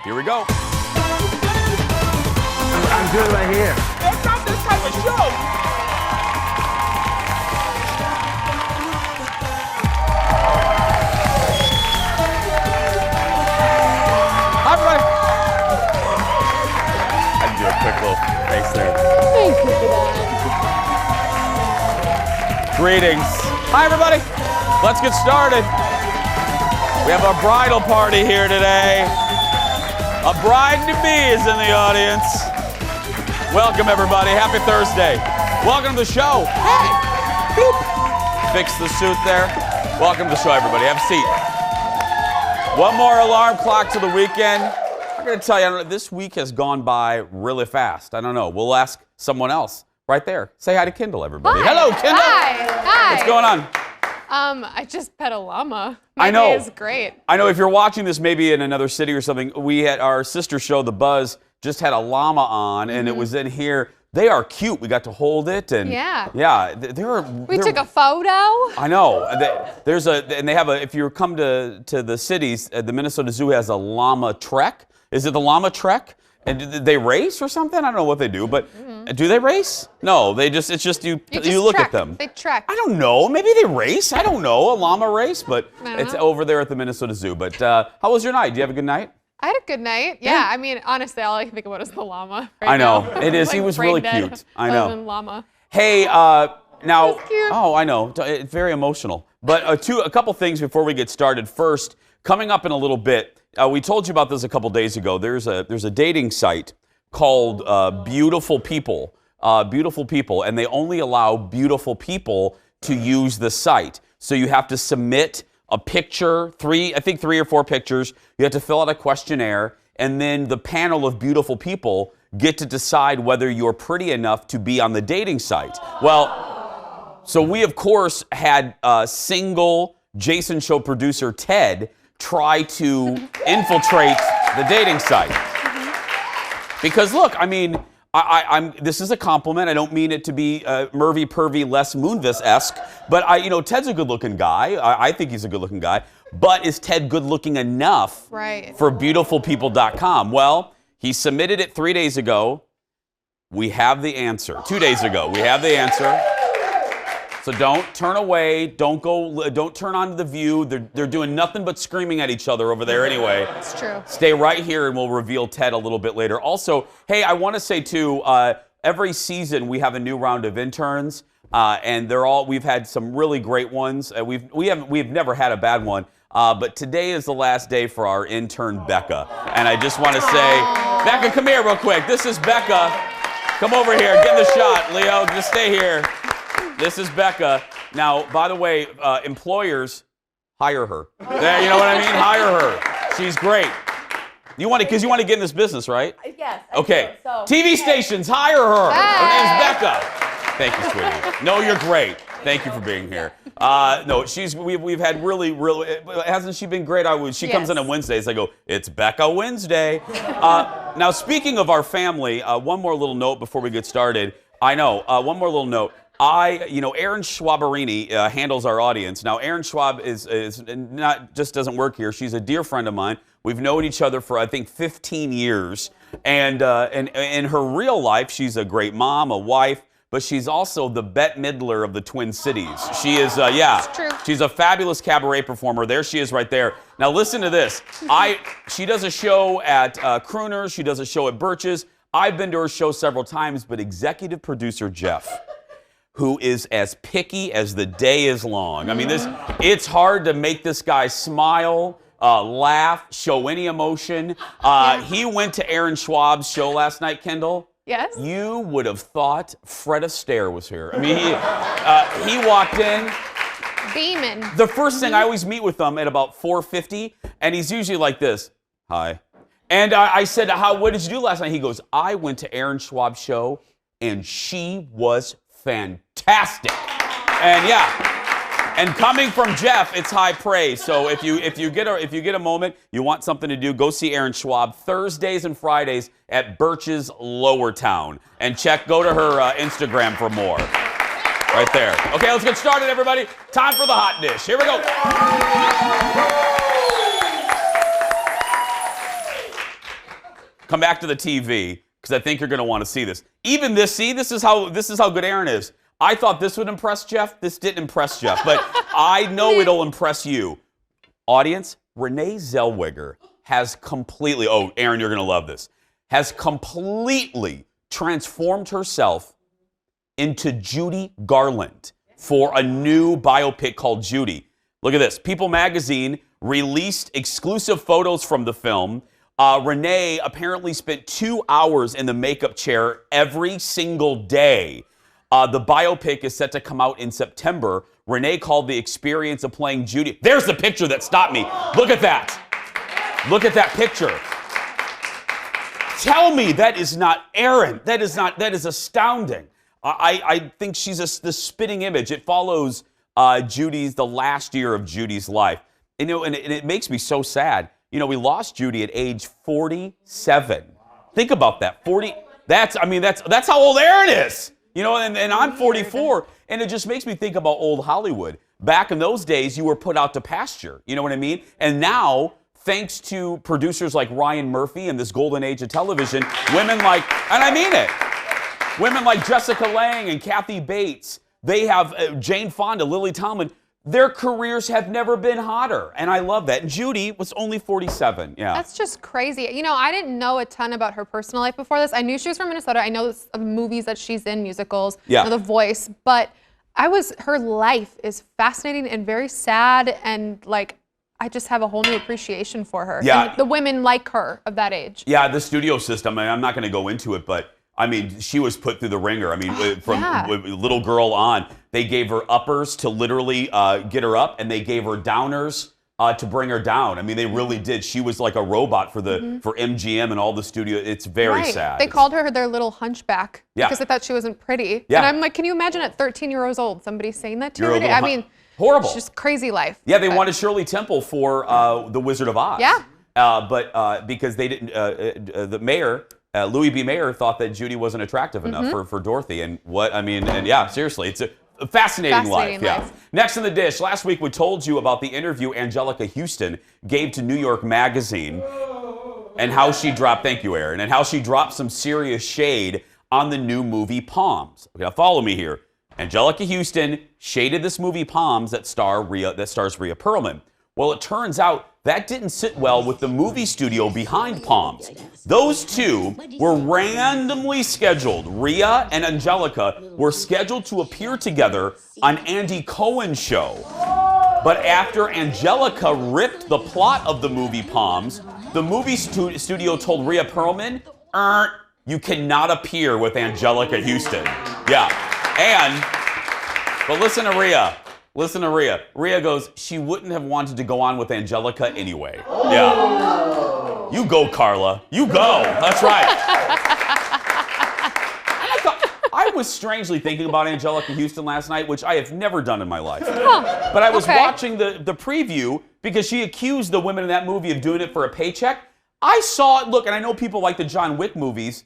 Here we go. I'm good right here. It's not this type of show. Hi, everybody. I can do a quick little face there. Thank you for that. Greetings. Hi, everybody. Let's get started. We have our bridal party here today. A bride-to-be is in the audience. Welcome, everybody. Happy Thursday. Welcome to the show. Hey. Boop. Fix the suit there. Welcome to the show, everybody. Have a seat. One more alarm clock to the weekend. I'm going to tell you, this week has gone by really fast. I don't know. We'll ask someone else right there. Say hi to Kendall, everybody. Hi. Hello, Kendall. Hi. What's going on? I just pet a llama. My I know. day is great. I know if you're watching this maybe in another city or something, we had our sister show, The Buzz, just had a llama on, and it was in here. They are cute. We got to hold it, and We took a photo. I know. And they have a. If you come to the cities, the Minnesota Zoo has a llama trek. Is it the llama trek? And do they race or something? I don't know what they do, but do they race? No, it's just you look trek. at them. They trek. I don't know. Maybe they race. I don't know. A llama race, but it's over there at the Minnesota Zoo. But how was your night? Did you have a good night? I had a good night. Yeah, I mean, honestly, all I can think about is the llama. I know. Now. It is. He Like was brain really dead cute. I know. other than llama. Hey, now. That's cute. Oh, I know. It's very emotional. But a couple things before we get started. First, coming up in a little bit, we told you about this a couple days ago. There's a dating site called Beautiful People. Beautiful People, and they only allow beautiful people to use the site. So you have to submit a picture, three or four pictures. You have to fill out a questionnaire, and then the panel of beautiful people get to decide whether you're pretty enough to be on the dating site. Well, so we, of course, had single Jason Show producer Ted try to infiltrate the dating site. Because look, I mean, this is a compliment. I don't mean it to be Mervy, Pervy, Les Moonves-esque, but Ted's a good-looking guy. I think he's a good-looking guy. But is Ted good-looking enough for beautifulpeople.com? Well, he submitted it 3 days ago. We have the answer. 2 days ago, we have the answer. So don't turn away. Don't turn on to The View. They're doing nothing but screaming at each other over there anyway. It's true. Stay right here and we'll reveal Ted a little bit later. Also, hey, I want to say too, every season we have a new round of interns, and we've had some really great ones. We've never had a bad one. But today is the last day for our intern, Becca. And I just want to say, Becca, come here real quick. This is Becca. Come over here. Get in the shot, Leo. Just stay here. This is Becca. Now, by the way, employers, hire her. You know what I mean? Hire her. She's great. Because you want to get in this business, right? Yes. Okay. So, TV stations, hire her. Her name's Becca. Thank you, sweetie. No, you're great. Thank you for being here. No, we've had really, hasn't she been great? She comes in on Wednesdays. I go, it's Becca Wednesday. Now, speaking of our family, one more little note before we get started. One more little note. Erin Schwaberini handles our audience. Now, Erin Schwab is not just doesn't work here. She's a dear friend of mine. We've known each other for, I think, 15 years. And in her real life, she's a great mom, a wife, but she's also the Bette Midler of the Twin Cities. She is, It's true. She's a fabulous cabaret performer. There she is right there. Now, listen to this. She does a show at Crooners. She does a show at Birch's. I've been to her show several times, but executive producer Jeff, who is as picky as the day is long. I mean, it's hard to make this guy smile, laugh, show any emotion. He went to Aaron Schwab's show last night, Kendall. Yes? You would have thought Fred Astaire was here. I mean, he walked in. Beaming. The first thing, I always meet with him at about 4:50, and he's usually like this. Hi. And I said, what did you do last night? He goes, I went to Aaron Schwab's show, and she was fantastic. And coming from Jeff, it's high praise. So if you get a moment, you want something to do, go see Aaron Schwab Thursdays and Fridays at Birch's Lower Town, and go to her Instagram for more. Right there. Okay, let's get started, everybody. Time for the hot dish. Here we go. come back to the TV because I think you're going to want to see this. Even this, this is how good Aaron is. I thought this would impress Jeff. This didn't impress Jeff, but I know it'll impress you. Audience, Renee Zellweger has completely, oh, Aaron, you're going to love this, has completely transformed herself into Judy Garland for a new biopic called Judy. Look at this. People magazine released exclusive photos from the film. Renee apparently spent 2 hours in the makeup chair every single day. The biopic is set to come out in September. Renee called the experience of playing Judy. There's the picture that stopped me. Look at that. Look at that picture. Tell me that is not Aaron. That is astounding. I think she's the spitting image. It follows the last year of Judy's life. And it makes me so sad. You know, we lost Judy at age 47. Think about that. 40. That's how old Aaron is. You know, and I'm 44, and it just makes me think about old Hollywood. Back in those days, you were put out to pasture. You know what I mean? And now, thanks to producers like Ryan Murphy and this golden age of television, women like, and I mean it, women like Jessica Lange and Kathy Bates, they have Jane Fonda, Lily Tomlin. Their careers have never been hotter, and I love that. And Judy was only 47. Yeah, that's just crazy. You know, I didn't know a ton about her personal life before this. I knew she was from Minnesota. I know the movies that she's in, musicals, yeah, you know, The Voice. But her life is fascinating and very sad, and like, I just have a whole new appreciation for her. Yeah, and the women like her of that age. Yeah, the studio system. I'm not going to go into it, but I mean, she was put through the ringer. I mean, from little girl on, they gave her uppers to literally get her up, and they gave her downers to bring her down. I mean, they really did. She was like a robot for MGM and all the studio. It's very sad. They called her their little hunchback because they thought she wasn't pretty. Yeah. And I'm like, can you imagine at 13 years old, somebody saying that to her? I mean, horrible. It's just crazy life. Yeah, they wanted Shirley Temple for The Wizard of Oz. Yeah. But because they didn't, the mayor, Louis B. Mayer, thought that Judy wasn't attractive enough for Dorothy. And yeah, seriously, it's a fascinating life. Yeah. Next in the dish, last week we told you about the interview Angelica Houston gave to New York Magazine and how she dropped, thank you, Aaron, and how she dropped some serious shade on the new movie Palms. Okay, now follow me here. Angelica Houston shaded this movie Palms that stars Rhea Perlman. Well, it turns out that didn't sit well with the movie studio behind Palms. Those two were randomly scheduled. Rhea and Angelica were scheduled to appear together on Andy Cohen's show. But after Angelica ripped the plot of the movie Palms, the movie studio told Rhea Perlman, you cannot appear with Angelica Houston. Yeah. But listen to Rhea. Listen to Rhea. Rhea goes, she wouldn't have wanted to go on with Angelica anyway. Yeah. You go, Carla. You go. That's right. I was strangely thinking about Angelica Houston last night, which I have never done in my life. But I was watching the preview because she accused the women in that movie of doing it for a paycheck. I saw it, look, and I know people like the John Wick movies.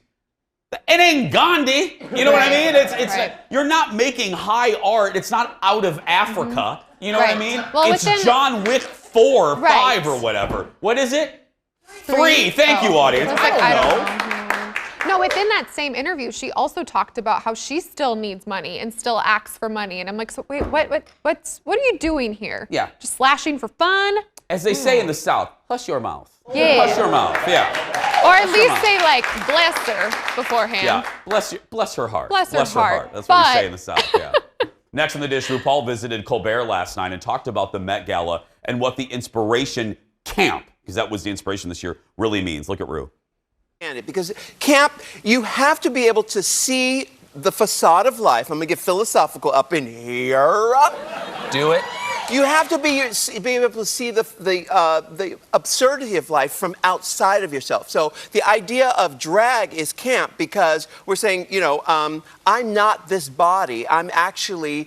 It ain't Gandhi. You know what I mean? It's you're not making high art. It's not out of Africa. You know what I mean? Well, it's John Wick 4 or 5 or whatever. What is it? 3. Thank you, audience. I don't know. No, within that same interview, she also talked about how she still needs money and still asks for money. And I'm like, so wait, what are you doing here? Yeah. Just slashing for fun? As they say in the South, hush your mouth. Yeah. Hush your mouth. Yeah. Or at least say, like, bless her beforehand. Yeah, bless her heart. Bless her heart. That's what we say in the South, yeah. Next on the dish, RuPaul visited Colbert last night and talked about the Met Gala and what the inspiration camp, because that was the inspiration this year, really means. Look at Ru. Because camp, you have to be able to see the facade of life. I'm going to get philosophical up in here. Do it. You have to be able to see the absurdity of life from outside of yourself. So the idea of drag is camp because we're saying, you know, I'm not this body. I'm actually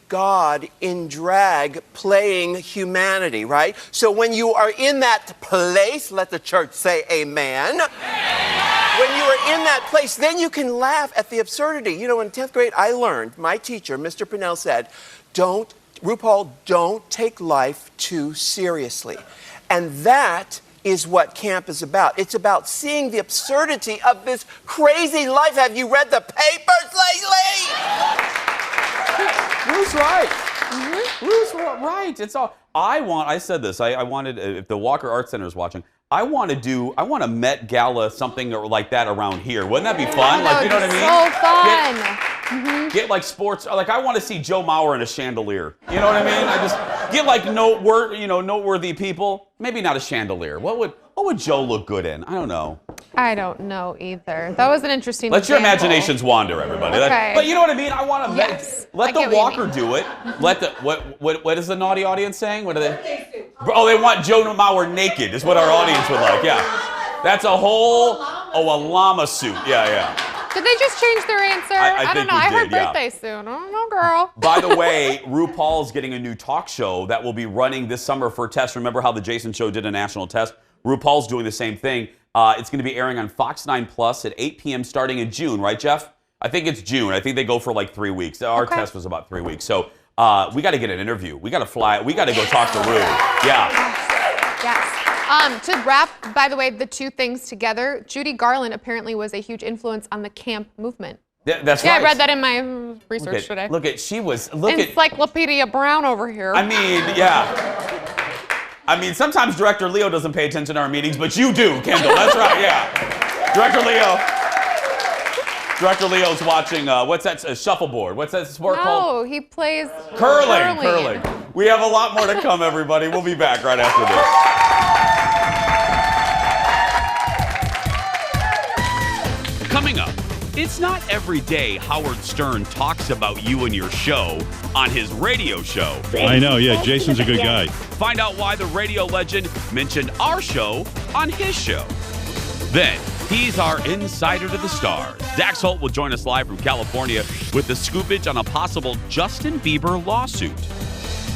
God in drag playing humanity, right? So when you are in that place, let the church say amen. When you are in that place, then you can laugh at the absurdity. You know, in 10th grade, I learned, my teacher, Mr. Pinnell, said, RuPaul, don't take life too seriously. And that is what camp is about. It's about seeing the absurdity of this crazy life. Have you read the papers lately? Ruth's right. Ruth's right. It's all. I said this. I wanted, if the Walker Art Center is watching, I want a Met Gala, something like that around here. Wouldn't that be fun? Like, you know what I mean? So fun. Get like sports, like I want to see Joe Mauer in a chandelier. You know what I mean? I just get like noteworthy people. Maybe not a chandelier. What would Joe look good in? I don't know. I don't know either. That was an interesting Let your example. imaginations wander, everybody. Okay. But you know what I mean? I want to Yes. let I the get what you Walker mean. do it. Let the what is the naughty audience saying? What are they? Oh, they want Joe Mauer naked. Is what our audience would like. Yeah. That's a llama suit. Yeah. Did they just change their answer? I don't think know. we I heard did, yeah. birthday soon. I don't know, girl. By the way, RuPaul's getting a new talk show that will be running this summer for tests. Remember how the Jason Show did a national test? RuPaul's doing the same thing. It's going to be airing on Fox 9 Plus at 8 p.m. starting in June, right, Jeff? I think it's June. I think they go for like 3 weeks. Our test was about 3 weeks. So we got to get an interview. We got to fly. We got to go talk to Ru. Yeah. Yes. To wrap, by the way, the two things together, Judy Garland apparently was a huge influence on the camp movement. That's Yeah, right. I read that in my research today. Look at Encyclopedia Brown over here. I mean, yeah. I mean, sometimes Director Leo doesn't pay attention to our meetings, but you do, Kendall. That's right, yeah. Director Leo's watching, what's that, shuffleboard? What's that sport called? No, he plays Curling. We have a lot more to come, everybody. We'll be back right after this. Coming up, it's not every day Howard Stern talks about you and your show on his radio show. I know, yeah, Jason's a good guy. Find out why the radio legend mentioned our show on his show. Then, he's our insider to the stars. Dax Holt will join us live from California with the scoopage on a possible Justin Bieber lawsuit.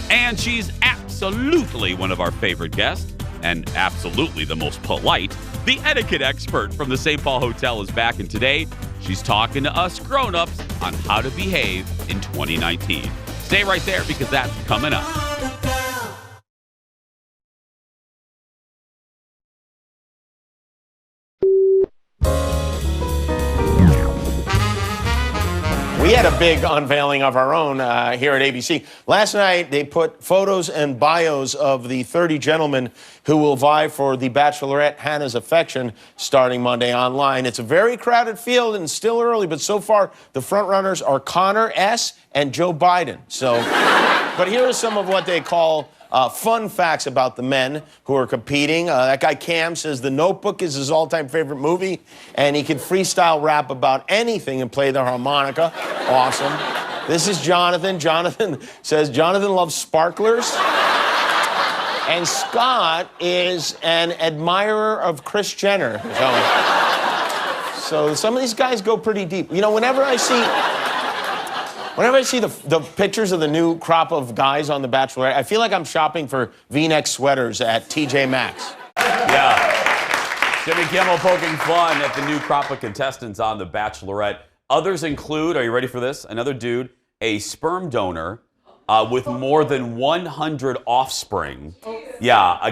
And she's absolutely one of our favorite guests, and absolutely the most polite. The etiquette expert from the St. Paul Hotel is back, and today she's talking to us grown-ups on how to behave in 2019. Stay right there because that's coming up. We had a big unveiling of our own here at ABC. Last night, they put photos and bios of the 30 gentlemen who will vie for the Bachelorette Hannah's Affection starting Monday online. It's a very crowded field and still early, but so far, the frontrunners are Connor S. and Joe Biden. So, but here are some of what they call fun facts about the men who are competing. That guy Cam says The Notebook is his all-time favorite movie, and he can freestyle rap about anything and play the harmonica. Awesome. This is Jonathan. Jonathan says Jonathan loves sparklers. And Scott is an admirer of Kris Jenner. So some of these guys go pretty deep. You know, whenever I see the pictures of the new crop of guys on The Bachelorette, I feel like I'm shopping for V-neck sweaters at TJ Maxx. Yeah. Jimmy Kimmel poking fun at the new crop of contestants on The Bachelorette. Others include, are you ready for this? Another dude, a sperm donor with more than 100 offspring. Yeah, a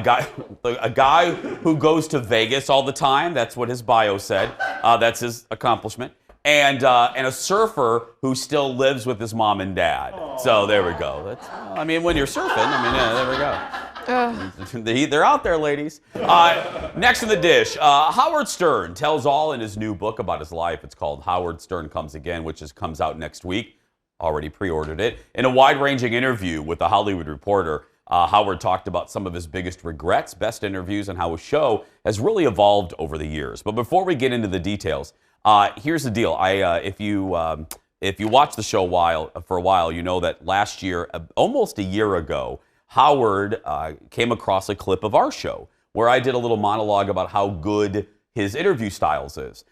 guy who goes to Vegas all the time. That's what his bio said. That's his accomplishment. And a surfer who still lives with his mom and dad. So there we go. I mean, when you're surfing, there we go. They're out there, ladies. Next in the dish, Howard Stern tells all in his new book about his life. It's called Howard Stern Comes Again, which comes out next week. Already pre-ordered it. In a wide-ranging interview with The Hollywood Reporter, Howard talked about some of his biggest regrets, best interviews, and how his show has really evolved over the years. But before we get into the details, here's the deal. If you watch the show for a while, you know that last year, almost a year ago, Howard came across a clip of our show where I did a little monologue about how good his interview styles is.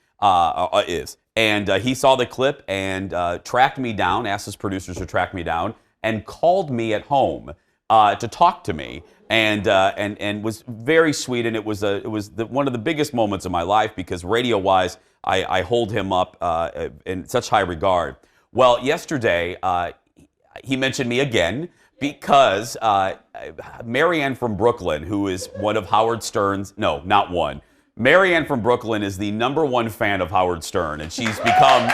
And he saw the clip and tracked me down, asked his producers to track me down, and called me at home to talk to me, and was very sweet. And it was one of the biggest moments of my life because radio-wise, I hold him up in such high regard. Well, yesterday he mentioned me again Because Marianne from Brooklyn, who is one of Howard Stern's, no, not one. Marianne from Brooklyn is the #1 fan of Howard Stern, and she's become,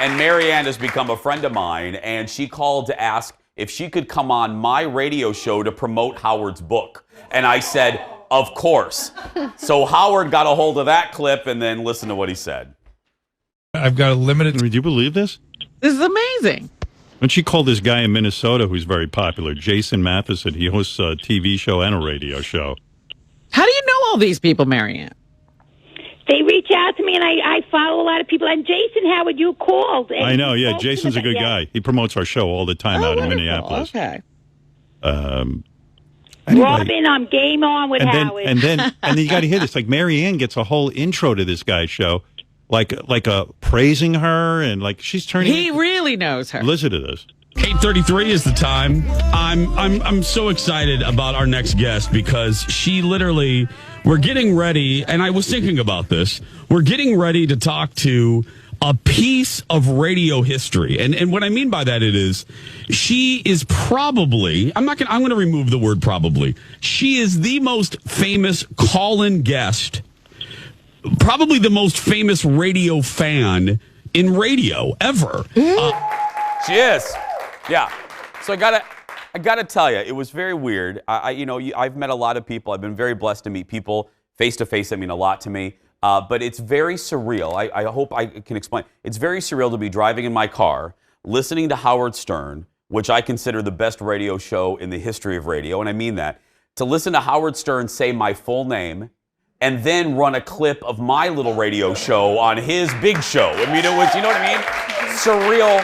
and Marianne has become a friend of mine, and she called to ask if she could come on my radio show to promote Howard's book. And I said, of course. So Howard got a hold of that clip and then listened to what he said. I've got a limited. Do you believe this? This is amazing. When she called this guy in Minnesota who's very popular, Jason Matheson, he hosts a TV show and a radio show. How do you know all these people, Marianne? They reach out to me, and I follow a lot of people. And Jason Howard, you called. I know, yeah. Jason's a good guy. He promotes our show all the time out in Minneapolis. Okay. Anyway. Robin, I'm game on with Howard. And then you got to hear this. Like Marianne gets a whole intro to this guy's show, like praising her, and like she's turning. He really knows her. Listen to this. 8:33 is the time. I'm so excited about our next guest because she literally, we're getting ready, and I was thinking about this. We're getting ready to talk to a piece of radio history. And what I mean by that she is probably, I'm going to remove the word probably. She is the most famous call-in guest, probably the most famous radio fan in radio ever. She is. Yeah. So I gotta tell you, it was very weird. I've met a lot of people. I've been very blessed to meet people face to face that mean a lot to me. But it's very surreal. I hope I can explain. It's very surreal to be driving in my car, listening to Howard Stern, which I consider the best radio show in the history of radio, and I mean that. To listen to Howard Stern say my full name, and then run a clip of my little radio show on his big show. I mean, it was, you know what I mean? Surreal.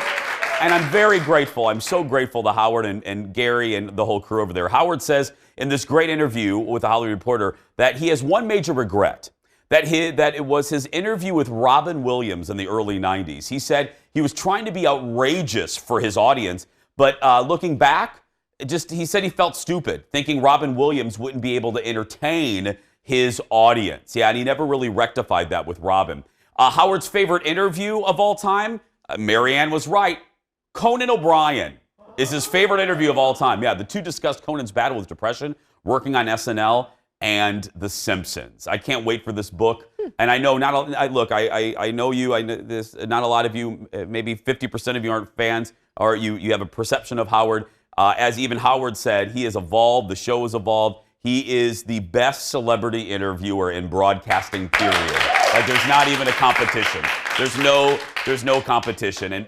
And I'm very grateful. I'm so grateful to Howard and Gary and the whole crew over there. Howard says in this great interview with the Hollywood Reporter that he has one major regret, that it was his interview with Robin Williams in the early 90s. He said he was trying to be outrageous for his audience, but looking back, he said he felt stupid, thinking Robin Williams wouldn't be able to entertain his audience. Yeah, and he never really rectified that with Robin. Howard's favorite interview of all time, Marianne was right. Conan O'Brien is his favorite interview of all time. Yeah, the two discussed Conan's battle with depression, working on SNL, and The Simpsons. I can't wait for this book. And I know I know you. I know this. Not a lot of you, maybe 50% of you aren't fans, or you have a perception of Howard. As even Howard said, he has evolved. The show has evolved. He is the best celebrity interviewer in broadcasting, period. Like, there's not even a competition. There's no competition. And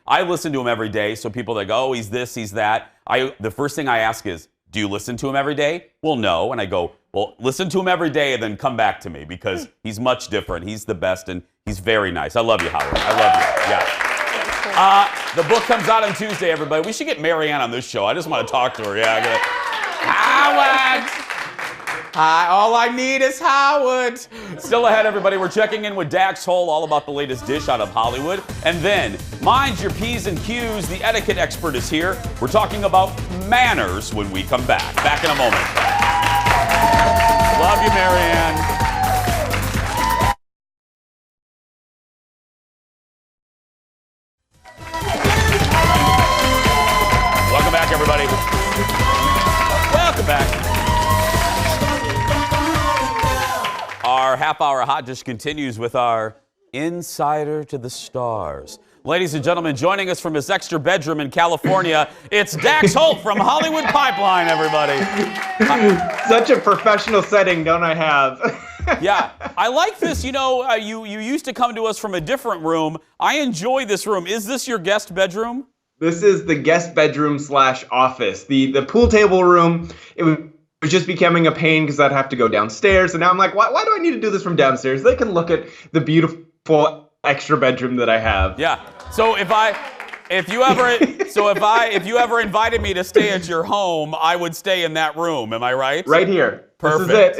I listen to him every day, so people that go, oh, he's this, he's that. The first thing I ask is, do you listen to him every day? Well, no. And I go, well, listen to him every day and then come back to me because he's much different. He's the best, and he's very nice. I love you, Howard. I love you. Yeah. The book comes out on Tuesday, everybody. We should get Marianne on this show. I just want to talk to her. Yeah. Howard! All I need is Howard. Still ahead, everybody. We're checking in with Dax Hole, all about the latest dish out of Hollywood. And then, mind your P's and Q's, the etiquette expert is here. We're talking about manners when we come back. Back in a moment. Love you, Marianne. Welcome back, everybody. Welcome back. Our half-hour hot dish continues with our Insider to the Stars. Ladies and gentlemen, joining us from his extra bedroom in California, it's Dax Holt from Hollywood Pipeline, everybody. Such a professional setting, don't I have? Yeah, I like this. You know, you used to come to us from a different room. I enjoy this room. Is this your guest bedroom? This is the guest bedroom / office. The pool table room, it was just becoming a pain because I'd have to go downstairs. And now I'm like, why do I need to do this from downstairs? They can look at the beautiful extra bedroom that I have. Yeah. So if you ever invited me to stay at your home, I would stay in that room. Am I right? Right here. Perfect. This is it.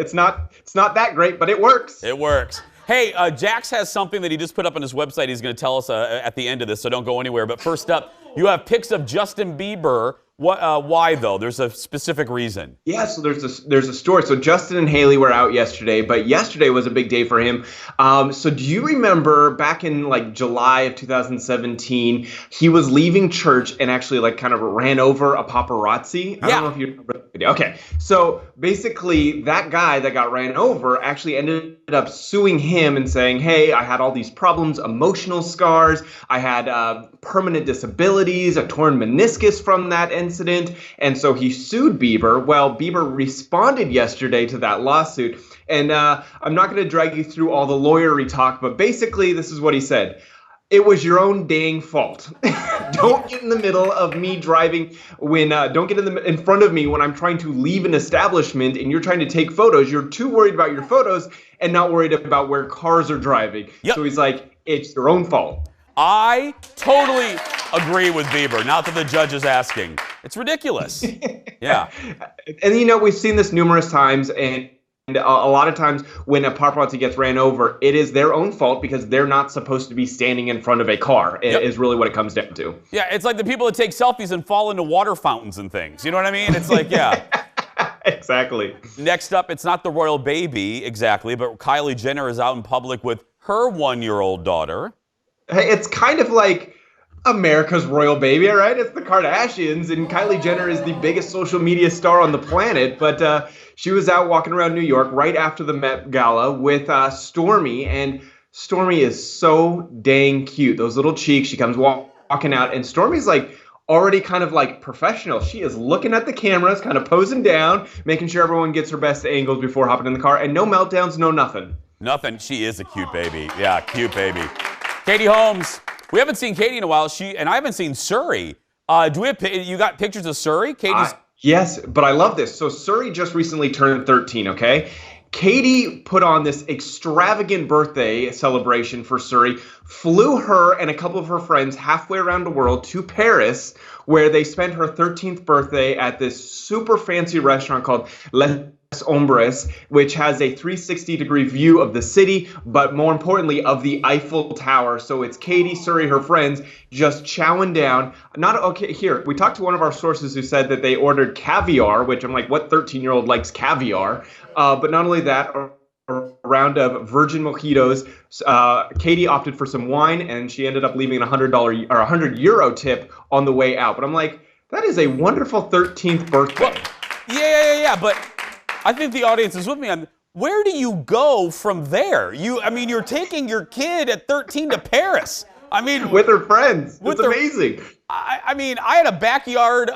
It's not that great, but it works. It works. Hey, Jax has something that he just put up on his website he's going to tell us at the end of this, so don't go anywhere. But first up, You have pics of Justin Bieber. Why though? There's a specific reason. Yeah, so there's a story. So Justin and Haley were out yesterday, but yesterday was a big day for him. So do you remember back in like July of 2017, he was leaving church and actually like kind of ran over a paparazzi? I don't know if you remember the video. Okay, so basically that guy that got ran over actually ended up suing him and saying, hey, I had all these problems, emotional scars, I had permanent disabilities, a torn meniscus from that incident, and so he sued Bieber. Well, Bieber responded yesterday to that lawsuit, and I'm not going to drag you through all the lawyery talk, but basically this is what he said. It was your own dang fault. Don't get in the middle of me driving when, don't get in front of me when I'm trying to leave an establishment and you're trying to take photos. You're too worried about your photos and not worried about where cars are driving. Yep. So he's like, it's your own fault. I totally agree with Bieber. Not that the judge is asking. It's ridiculous. Yeah. And you know, we've seen this numerous times, and a lot of times when a paparazzi gets ran over, it is their own fault because they're not supposed to be standing in front of a car, is really what it comes down to. Yeah, it's like the people that take selfies and fall into water fountains and things. You know what I mean? It's like, yeah. Exactly. Next up, it's not the royal baby exactly, but Kylie Jenner is out in public with her 1-year-old daughter. Hey, it's kind of like America's royal baby, all right? It's the Kardashians, and Kylie Jenner is the biggest social media star on the planet, but she was out walking around New York right after the Met Gala with Stormi, and Stormi is so dang cute. Those little cheeks, she comes walking out, and Stormi's like already kind of like professional. She is looking at the cameras, kind of posing down, making sure everyone gets her best angles before hopping in the car, and no meltdowns, no nothing. Nothing. She is a cute baby. Yeah, cute baby. Katie Holmes. We haven't seen Katie in a while. And I haven't seen Suri. You got pictures of Suri? Katie's. Yes, but I love this. So Suri just recently turned 13, okay? Katie put on this extravagant birthday celebration for Suri, flew her and a couple of her friends halfway around the world to Paris, where they spent her 13th birthday at this super fancy restaurant called Les Ombres, which has a 360-degree view of the city, but more importantly, of the Eiffel Tower. So it's Katie, Suri, her friends, just chowing down. Here, we talked to one of our sources who said that they ordered caviar, which I'm like, what 13-year-old likes caviar? But not only that, a round of virgin mojitos. Katie opted for some wine, and she ended up leaving a $100 or €100 tip on the way out. But I'm like, that is a wonderful 13th birthday. Well, yeah, but I think the audience is with me on where do you go from there? You're taking your kid at 13 to Paris. With her friends. It's amazing. I had a backyard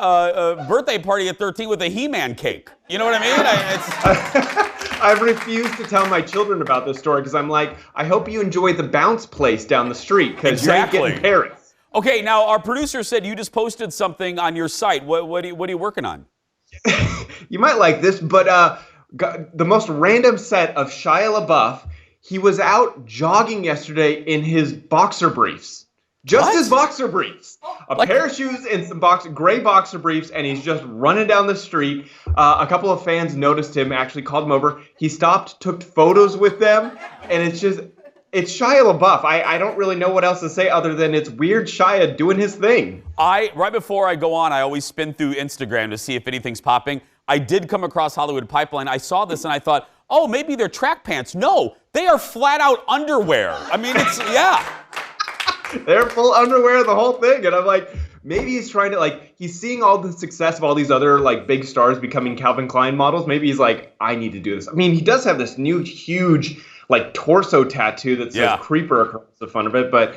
birthday party at 13 with a He-Man cake. You know what I mean? I've refused to tell my children about this story because I'm like, I hope you enjoy the bounce place down the street because you ain't getting Paris. Okay, now our producer said you just posted something on your site. What are you working on? You might like this, but the most random set of Shia LaBeouf. He was out jogging yesterday in his boxer briefs. His boxer briefs. A pair of shoes and some gray boxer briefs, and he's just running down the street. A couple of fans noticed him, actually called him over. He stopped, took photos with them, and it's Shia LaBeouf. I don't really know what else to say other than it's weird Shia doing his thing. Right before I go on, I always spin through Instagram to see if anything's popping. I did come across Hollywood Pipeline. I saw this and I thought, oh, maybe they're track pants. No, they are flat out underwear. They're full underwear, the whole thing. And I'm like, maybe he's trying to, he's seeing all the success of all these other, big stars becoming Calvin Klein models. Maybe he's like, I need to do this. He does have this new huge, torso tattoo that says Creeper across the front of it. But,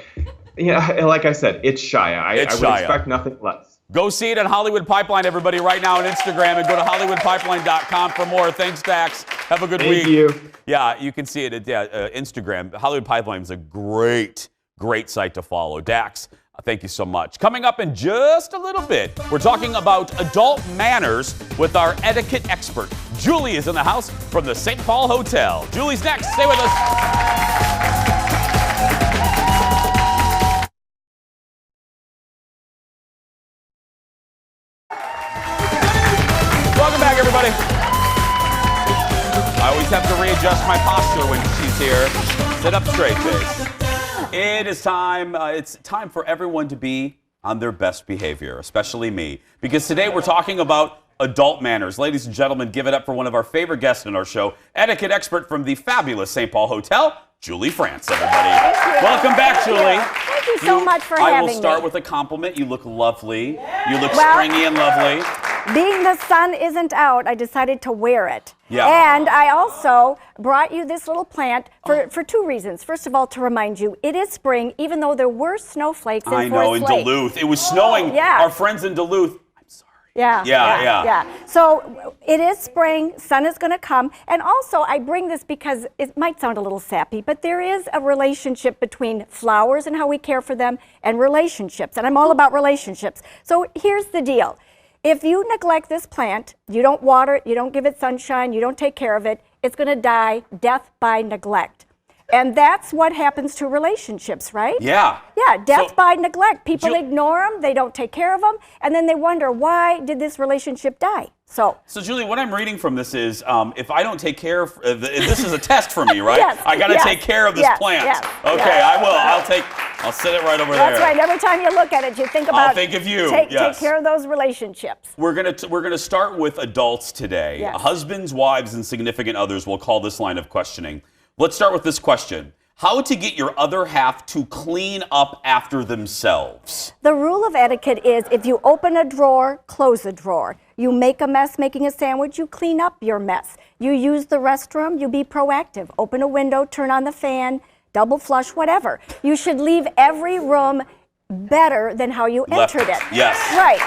like I said, it's Shia. I would expect nothing less. Go see it on Hollywood Pipeline, everybody, right now on Instagram, and go to HollywoodPipeline.com for more. Thanks, Dax. Have a good week. Thank you. Yeah, you can see it at Instagram. Hollywood Pipeline is a great site to follow. Dax, thank you so much. Coming up in just a little bit, we're talking about adult manners with our etiquette expert. Julie is in the house from the St. Paul Hotel. Julie's next. Stay with us. Welcome back, everybody. I always have to readjust my posture when she's here. Sit up straight, Chase. It is time. It's time for everyone to be on their best behavior, especially me, because today we're talking about adult manners. Ladies and gentlemen, give it up for one of our favorite guests in our show, etiquette expert from the fabulous St. Paul Hotel, Julie France, everybody. Welcome back, Julie. Thank you so much for having me. I will start with a compliment. You look lovely. You look stringy and lovely. Being the sun isn't out, I decided to wear it. Yeah. And I also brought you this little plant for two reasons. First of all, to remind you, it is spring, even though there were snowflakes in I know, in Forest Lake. Duluth. It was snowing. Yeah. Our friends in Duluth. Yeah. So it is spring, sun is going to come. And also, I bring this because it might sound a little sappy, but there is a relationship between flowers and how we care for them and relationships. And I'm all about relationships. So here's the deal. If you neglect this plant, you don't water it, you don't give it sunshine, you don't take care of it, it's going to die death by neglect. And that's what happens to relationships, right? Yeah. Yeah, death by neglect. People ignore them, they don't take care of them, and then they wonder, why did this relationship die? So Julie, what I'm reading from this is, if I don't take care of, this is a test for me, right? Yes, I got to take care of this plant. Yes, okay, I will. I'll sit it right over there. That's right. Every time you look at it, you think about. I'll think of you. Take care of those relationships. We're gonna start with adults today. Yes. Husbands, wives, and significant others will call this line of questioning. Let's start with this question. How to get your other half to clean up after themselves. The rule of etiquette is if you open a drawer, close a drawer. You make a mess making a sandwich, you clean up your mess. You use the restroom, you be proactive. Open a window, turn on the fan, double flush, whatever. You should leave every room better than how you entered it. Yes. Right.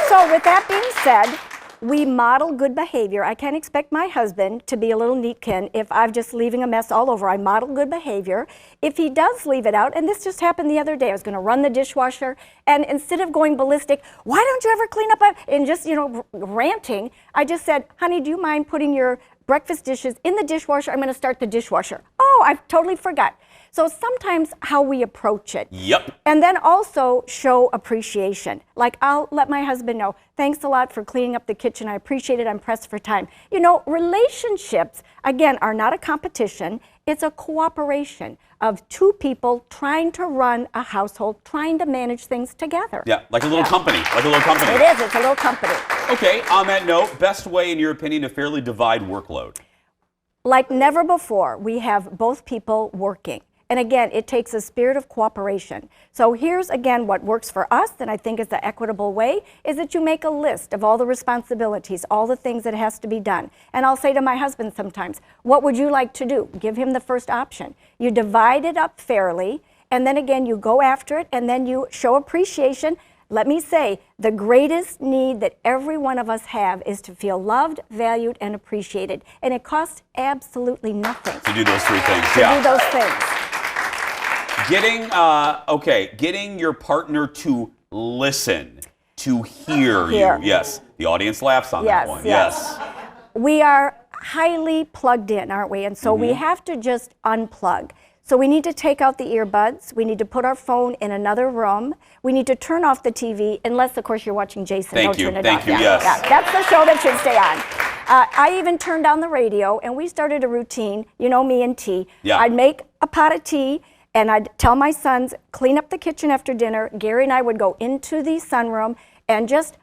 So with that being said, we model good behavior. I can't expect my husband to be a little neatkin if I'm just leaving a mess all over. I model good behavior. If he does leave it out, and this just happened the other day, I was going to run the dishwasher, and instead of going ballistic, why don't you ever clean up, and just, ranting, I just said, honey, do you mind putting your breakfast dishes in the dishwasher? I'm going to start the dishwasher. Oh, I totally forgot. So sometimes how we approach it. Yep. And then also show appreciation. Like, I'll let my husband know, thanks a lot for cleaning up the kitchen. I appreciate it. I'm pressed for time. Relationships, again, are not a competition. It's a cooperation of two people trying to run a household, trying to manage things together. Yeah, like a little company. Like a little company. It is. It's a little company. Okay, on that note, best way, in your opinion, to fairly divide workload? Like never before, we have both people working. And again, it takes a spirit of cooperation. So here's, again, what works for us, and I think is the equitable way, is that you make a list of all the responsibilities, all the things that has to be done. And I'll say to my husband sometimes, what would you like to do? Give him the first option. You divide it up fairly, and then again, you go after it, and then you show appreciation. Let me say, the greatest need that every one of us have is to feel loved, valued, and appreciated. And it costs absolutely nothing. To do those three things, To do those things. Getting your partner to listen, to hear you. Yes, the audience laughs on that one. Yes. We are highly plugged in, aren't we? And so we have to just unplug. So we need to take out the earbuds. We need to put our phone in another room. We need to turn off the TV, unless, of course, you're watching Jason. Thank you. Turn it Thank off. you. Yes. That's the show that should stay on. I even turned on the radio, and we started a routine. Me and tea. Yeah. I'd make a pot of tea, and I'd tell my sons, clean up the kitchen after dinner. Gary and I would go into the sunroom and just,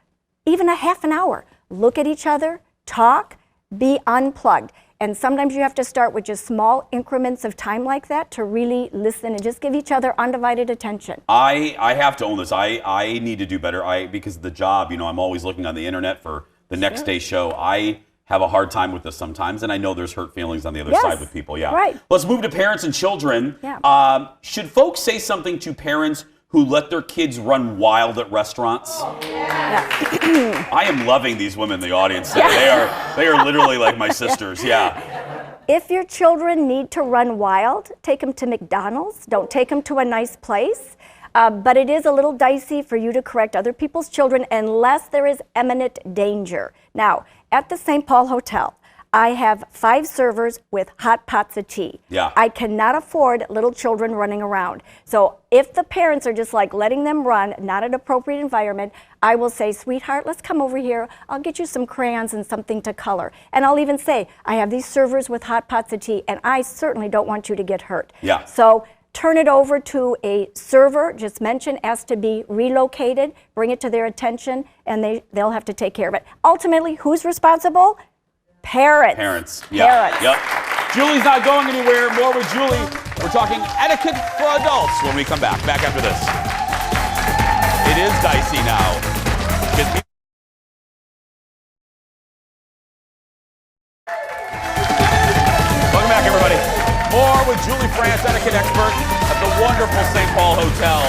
even a half an hour, look at each other, talk, be unplugged. And sometimes you have to start with just small increments of time like that to really listen and just give each other undivided attention. I have to own this. I need to do better. Because of the job, I'm always looking on the internet for the next day show. I have a hard time with this sometimes, and I know there's hurt feelings on the other side with people. Yeah. Right. Let's move to parents and children. Yeah. Should folks say something to parents who let their kids run wild at restaurants? I am loving these women in the audience today. They are literally like my sisters. Yeah. If your children need to run wild, take them to McDonald's. Don't take them to a nice place. But it is a little dicey for you to correct other people's children unless there is imminent danger. Now, at the St. Paul Hotel, I have 5 servers with hot pots of tea. Yeah. I cannot afford little children running around. So if the parents are just like letting them run, not an appropriate environment, I will say, sweetheart, let's come over here. I'll get you some crayons and something to color. And I'll even say, I have these servers with hot pots of tea, and I certainly don't want you to get hurt. Yeah. So turn it over to a server, just mention, ask to be relocated, bring it to their attention, and they'll have to take care of it. Ultimately, who's responsible? Parents. Parents. Yeah. Parents. Yep. Julie's not going anywhere. More with Julie. We're talking etiquette for adults when we come back. Back after this. It is dicey now. Welcome back, everybody. More with Julie France, etiquette expert at the wonderful St. Paul Hotel.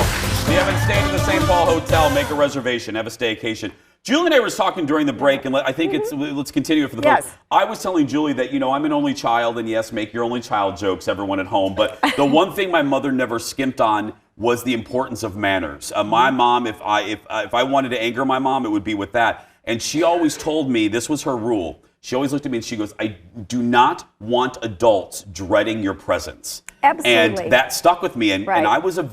If you haven't stayed at the St. Paul Hotel, make a reservation. Have a staycation. Julie and I were talking during the break, and I think let's continue it for the folks. Yes. I was telling Julie that, I'm an only child, and yes, make your only child jokes, everyone at home. But the one thing my mother never skimped on was the importance of manners. My mom, if I wanted to anger my mom, it would be with that. And she always told me, this was her rule. She always looked at me and she goes, I do not want adults dreading your presence. Absolutely. And that stuck with me. And, Right. and I was I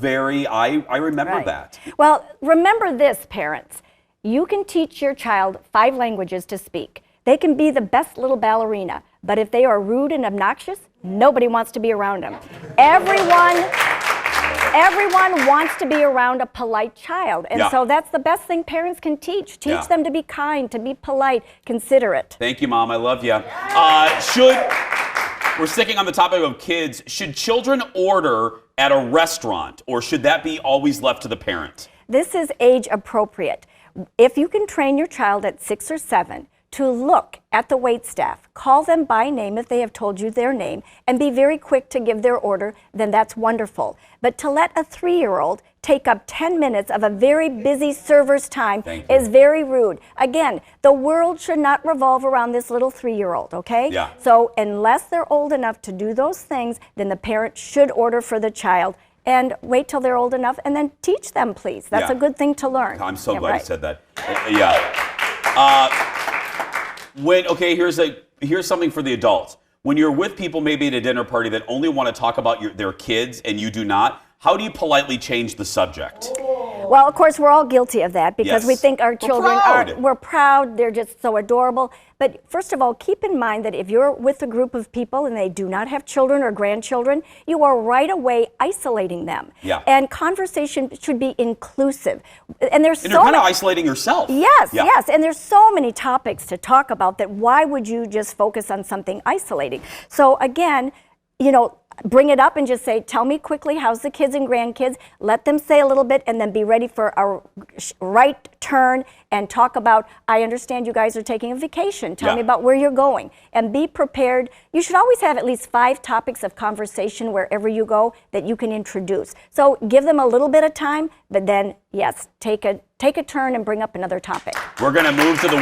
remember Right. that. Well, remember this, parents. You can teach your child 5 languages to speak. They can be the best little ballerina, but if they are rude and obnoxious, nobody wants to be around them. Everyone wants to be around a polite child. And Yeah. so that's the best thing parents can teach. Teach Yeah. them to be kind, to be polite, considerate. Thank you, Mom. I love you. We're sticking on the topic of kids. Should children order at a restaurant, or should that be always left to the parent? This is age appropriate. If you can train your child at 6 or 7 to look at the waitstaff, call them by name if they have told you their name, and be very quick to give their order, then that's wonderful. But to let a 3-year-old take up 10 minutes of a very busy server's time is very rude. Again, the world should not revolve around this little 3-year-old, okay? Yeah. So unless they're old enough to do those things, then the parent should order for the child. And wait till they're old enough, and then teach them, please. That's Yeah. a good thing to learn. I'm so Yeah, glad right. you said that. Here's something for the adults. When you're with people maybe at a dinner party that only want to talk about their kids and you do not, how do you politely change the subject? Well, of course, we're all guilty of that because we Yes. think our children we're proud. proud, they're just so adorable. But first of all, keep in mind that if you're with a group of people and they do not have children or grandchildren, you are right away isolating them. Yeah. And conversation should be inclusive. And And you're kind of isolating yourself. Yes, Yeah. yes. And there's so many topics to talk about that why would you just focus on something isolating? So again, bring it up and just say, tell me quickly, how's the kids and grandkids? Let them say a little bit and then be ready for a right turn and talk about, I understand you guys are taking a vacation. Tell me about where you're going. And be prepared. You should always have at least 5 topics of conversation wherever you go that you can introduce. So give them a little bit of time, but then, yes, take a turn and bring up another topic. We're going to move to the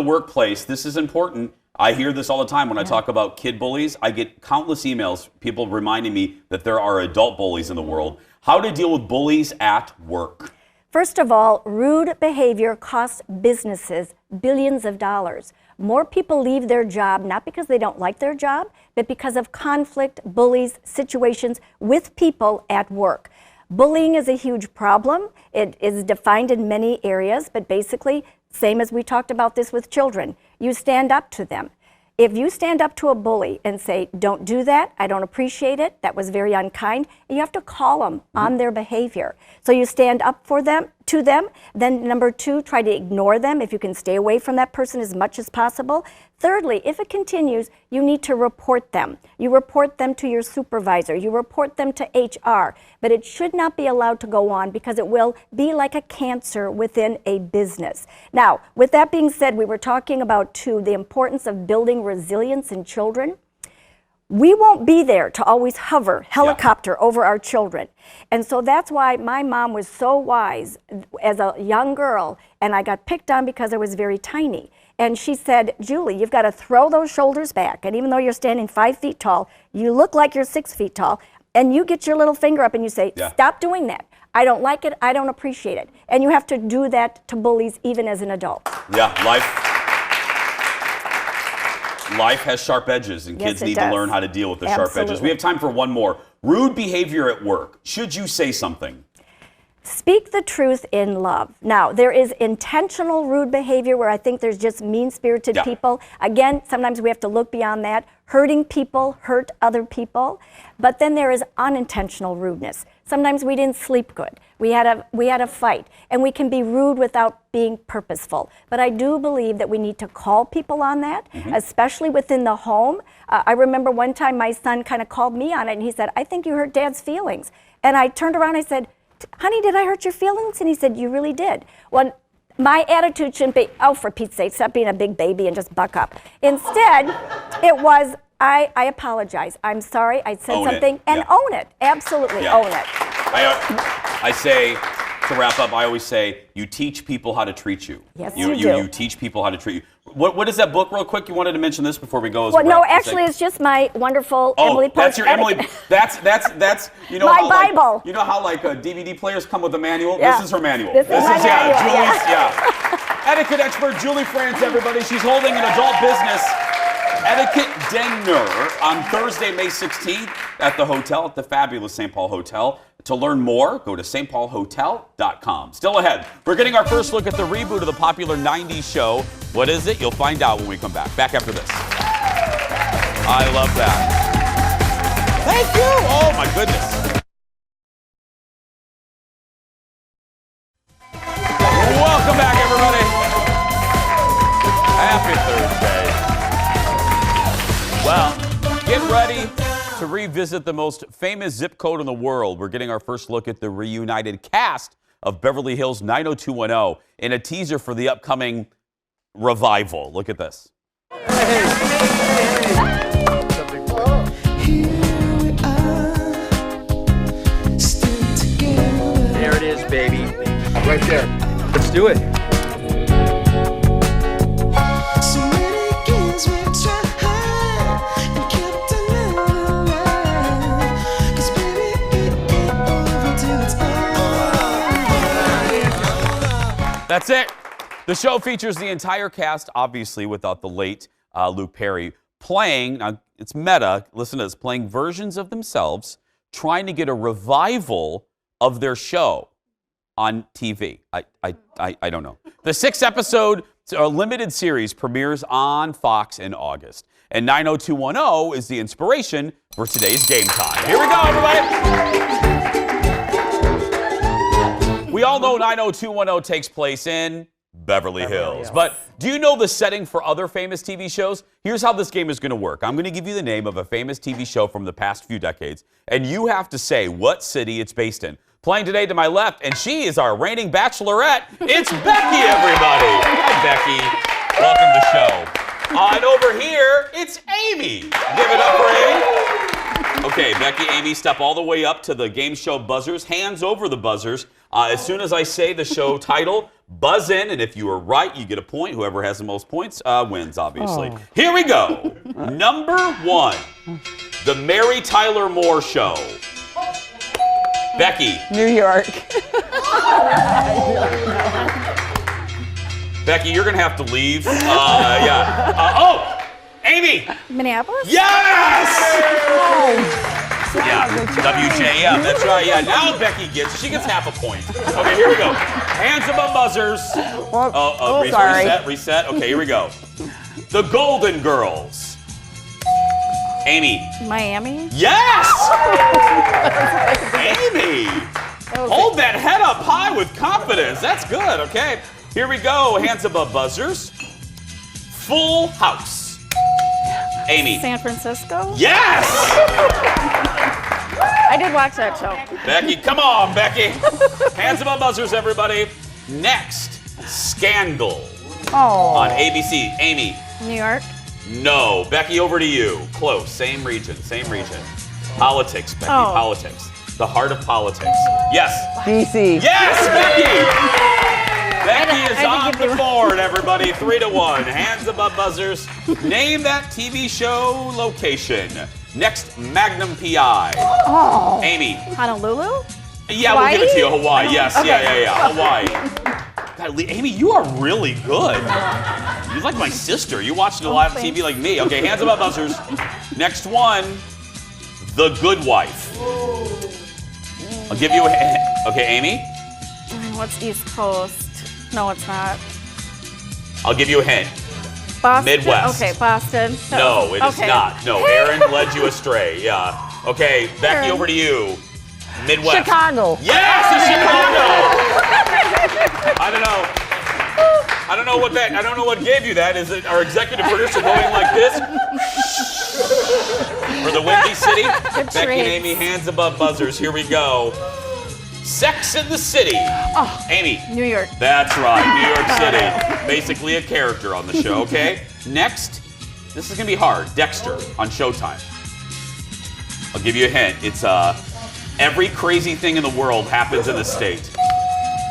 workplace. This is important. I hear this all the time when I talk about kid bullies. I get countless emails, people reminding me that there are adult bullies in the world. How to deal with bullies at work. First of all, rude behavior costs businesses billions of dollars. More people leave their job not because they don't like their job, but because of conflict, bullies, situations with people at work. Bullying is a huge problem. It is defined in many areas, but basically, same as we talked about this with children, you stand up to them. If you stand up to a bully and say, don't do that, I don't appreciate it, that was very unkind, you have to call them on their behavior. So you stand up for them, to them. Then number 2, try to ignore them if you can stay away from that person as much as possible. Thirdly, if it continues, you need to report them. You report them to your supervisor. You report them to HR. But it should not be allowed to go on because it will be like a cancer within a business. Now, with that being said, we were talking about, too, the importance of building resilience in children. We won't be there to always hover, helicopter over our children. And so that's why my mom was so wise as a young girl, and I got picked on because I was very tiny. And she said, Julie, you've got to throw those shoulders back. And even though you're standing 5 feet tall, you look like you're 6 feet tall. And you get your little finger up and you say, stop doing that. I don't like it. I don't appreciate it. And you have to do that to bullies even as an adult. Yeah, life has sharp edges, and kids need to learn how to deal with the sharp edges. We have time for one more. Rude behavior at work. Should you say something? Speak the truth in love. Now, there is intentional rude behavior where I think there's just mean-spirited people. Again, sometimes we have to look beyond that. Hurting people hurt other people. But then there is unintentional rudeness. Sometimes we didn't sleep good. We had a fight. And we can be rude without being purposeful. But I do believe that we need to call people on that, especially within the home. I remember one time my son kind of called me on it, and he said, I think you hurt Dad's feelings. And I turned around and I said, honey, did I hurt your feelings? And he said, you really did. Well, my attitude shouldn't be, oh, for Pete's sake, stop being a big baby and just buck up. Instead, it was, I apologize. I'm sorry. I said something, and own it. Absolutely own it. I say, to wrap up, I always say, you teach people how to treat you. Yes, you do. You teach people how to treat you. What is that book, real quick? You wanted to mention this before we go. Well, no, actually, it's just my wonderful Emily Parks. That's your Emily. That's you know my how, Bible. Like, you know how like DVD players come with a manual. Yeah. This is her manual. This is my manual, Julie's etiquette expert Julie France. Everybody, she's holding an adult business etiquette dinner on Thursday, May 16th at the hotel, at the fabulous St. Paul Hotel. To learn more, go to stpaulhotel.com. Still ahead, we're getting our first look at the reboot of the popular 90s show. What is it? You'll find out when we come back. Back after this. I love that. Thank you. Oh, my goodness. Welcome back, everybody. Happy Thursday. Well, get ready to revisit the most famous zip code in the world. We're getting our first look at the reunited cast of Beverly Hills 90210 in a teaser for the upcoming revival. Look at this. There it is, baby. Right there. Let's do it. That's it. The show features the entire cast, obviously without the late Luke Perry, playing, now it's meta, listen to this, playing versions of themselves, trying to get a revival of their show on TV. I don't know. The 6-episode limited series premieres on Fox in August. And 90210 is the inspiration for today's game time. Here we go, everybody. We all know 90210 takes place in Beverly Hills. But do you know the setting for other famous TV shows? Here's how this game is going to work. I'm going to give you the name of a famous TV show from the past few decades, and you have to say what city it's based in. Playing today to my left, and she is our reigning bachelorette. It's Becky, everybody. Hi, Becky. Welcome to the show. And over here, it's Amy. Give it up for Amy. Okay, Becky, Amy, step all the way up to the game show buzzers. Hands over the buzzers. As soon as I say the show title, buzz in, and if you are right, you get a point. Whoever has the most points wins, obviously. Here we go. Number 1, The Mary Tyler Moore Show. Becky. New York. Becky, you're going to have to leave. Amy. Minneapolis? Yes! Yeah, WJM, that's right. Yeah, now Becky she gets half a point. Okay, here we go. Hands above buzzers. Reset. Okay, here we go. The Golden Girls. Amy. Miami? Yes! Amy! Hold that head up high with confidence. That's good, okay. Here we go. Hands above buzzers. Full House. Amy. San Francisco? Yes! I did watch that show. Becky, come on, Becky. Hands above buzzers, everybody. Next, Scandal. On ABC. Amy. New York? No. Becky, over to you. Close. Same region. Politics, Becky. Politics. The heart of politics. Yes. DC. Yes, Becky! Becky is on the board, everybody. 3-1. Hands above buzzers. Name that TV show location. Next, Magnum P.I. Amy. Honolulu? Yeah, Hawaii? we'll give it to you. Hawaii. Okay. Yes. Okay. Yeah. Hawaii. God, Amy, you are really good. You're like my sister. You watch a lot of TV like me. Okay, hands above buzzers. Next one, The Good Wife. I'll give you a... Okay, Amy. What's East Coast? No, it's not. I'll give you a hint. Boston. Midwest. Okay, Boston. No, it is Okay. not. No, Aaron led you astray. Yeah. Okay, Becky, Aaron. over to you. Midwest. Chicago. Yes, it's Chicago. I don't know what that. I don't know what gave you that. Is it our executive producer going like this? For the Windy City? Becky and Amy, hands above buzzers. Here we go. Sex in the City. Oh, Amy. New York. That's right, New York City. Basically a character on the show, okay? Next, this is gonna be hard. Dexter on Showtime. I'll give you a hint. It's every crazy thing in the world happens in the state.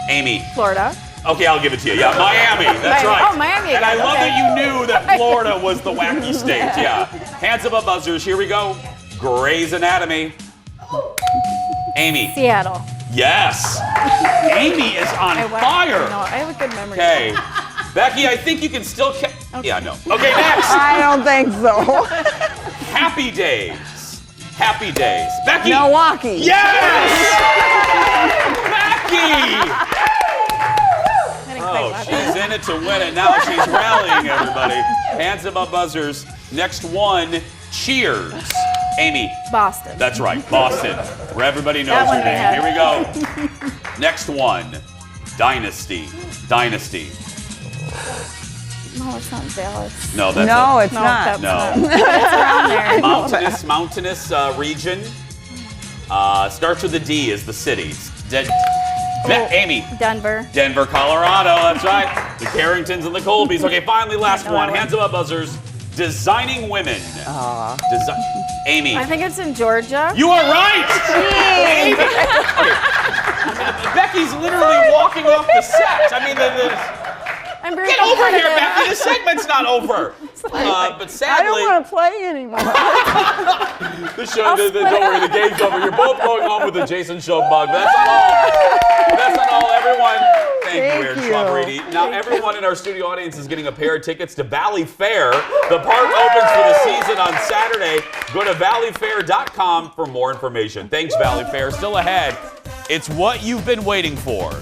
Amy. Florida. Okay, I'll give it to you. Yeah, Miami. That's right. Oh, Miami. And I love Okay. that you knew that Florida was the wacky state. Yeah. Hands above buzzers. Here we go. Grey's Anatomy. Amy. Seattle. Yes. Amy is on fire. No, I have a good memory. Okay. Becky, I think you can still Yeah, no. Okay, next. I don't think so. Happy Days. Happy Days. Becky. Milwaukee. Yes! Becky! Oh, she's in it to win it. Now she's rallying everybody. Hands above buzzers. Next one, Cheers. Amy. Boston. That's right, Boston. Where everybody knows That one your we name. had. Here we go. Next one, Dynasty. Dynasty. No, it's not Dallas. No, that's No, it's No, not. that's No. not. It's around there. Mountainous region. Starts with a D is the city. Amy. Denver. Denver, Colorado. That's right. The Carringtons and the Colbys. Okay, finally, last one. Hands above buzzers. Designing Women. Amy. I think it's in Georgia. You are right! Amy. Okay. Becky's literally walking off the set. I mean, I'm very get over here, competitive. Becky. The segment's not over. But sadly, I don't want to play anymore. the show, don't worry, the game's over. You're both going home with the Jason Show mug. But that's not all. That's not all, everyone. Thank you, Aaron Schwabrady. Now, everyone in our studio audience is getting a pair of tickets to Valley Fair. The park opens for the season on Saturday. Go to valleyfair.com for more information. Thanks, Valley Fair. Still ahead, it's what you've been waiting for.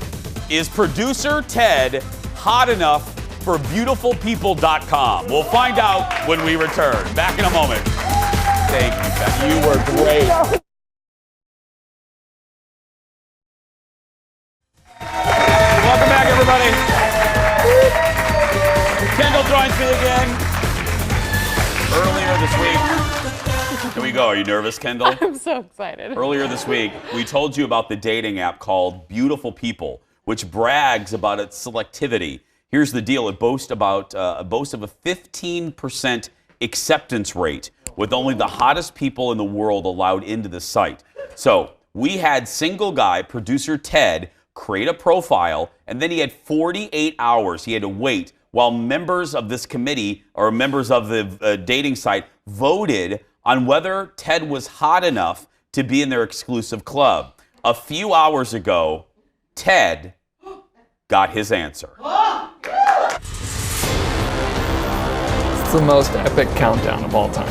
Is producer Ted hot enough for beautifulpeople.com? We'll find out when we return. Back in a moment. Thank you, Becky. You were great. Welcome back, everybody. Kendall joins me again. Earlier this week. Here we go. Are you nervous, Kendall? I'm so excited. Earlier this week, we told you about the dating app called Beautiful People, which brags about its selectivity. Here's the deal. It boasts of a 15% acceptance rate, with only the hottest people in the world allowed into the site. So we had single guy, producer Ted, create a profile, and then he had 48 hours. He had to wait while members of this committee, or members of the dating site, voted on whether Ted was hot enough to be in their exclusive club. A few hours ago, Ted got his answer. It's the most epic countdown of all time.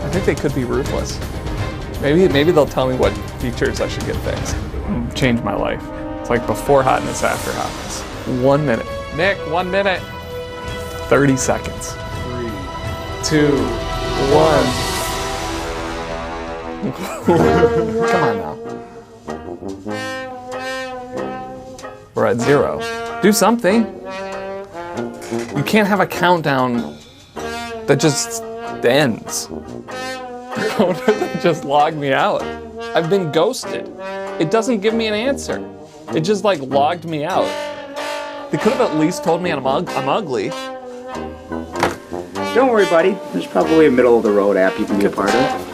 I think they could be ruthless. Maybe they'll tell me what features I should get fixed. It'll change my life. It's like before hotness, after hotness. 1 minute. Nick, 1 minute. 30 seconds. 3, 2, 1. Come on now. We're at 0. Do something. You can't have a countdown that just ends. They just log me out. I've been ghosted. It doesn't give me an answer. It just like logged me out. They could have at least told me I'm ugly. Don't worry, buddy. There's probably a middle of the road app you can be a part of.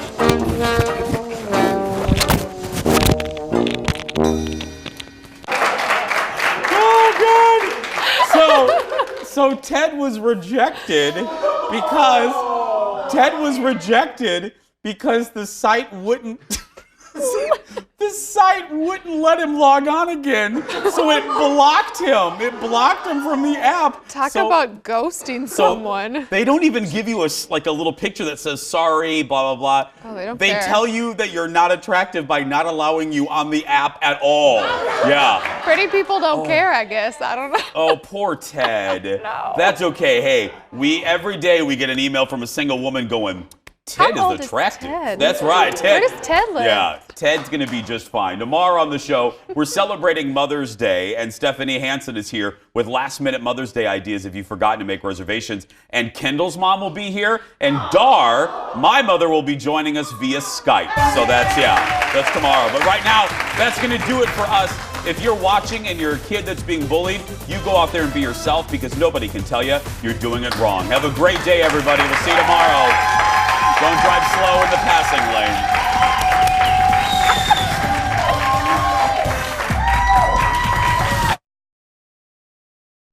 So Ted was rejected because the site wouldn't His site wouldn't let him log on again, so it blocked him. It blocked him from the app. Talk about ghosting someone. They don't even give you a little picture that says sorry, blah, blah, blah. Oh, they don't They care. tell you that you're not attractive by not allowing you on the app at all. Yeah. Pretty people don't care, I guess. I don't know. Oh, poor Ted. No. That's okay. Hey, every day we get an email from a single woman going, Ted How old is is attractive. Ted? That's right, Ted. Where does Ted live? Yeah, Ted's gonna be just fine. Tomorrow on the show, we're celebrating Mother's Day, and Stephanie Hansen is here with last-minute Mother's Day ideas if you've forgotten to make reservations. And Kendall's mom will be here, and Dar, my mother, will be joining us via Skype. So that's tomorrow. But right now, that's gonna do it for us. If you're watching and you're a kid that's being bullied, you go out there and be yourself because nobody can tell you you're doing it wrong. Have a great day, everybody. We'll see you tomorrow. Don't drive slow in the passing lane.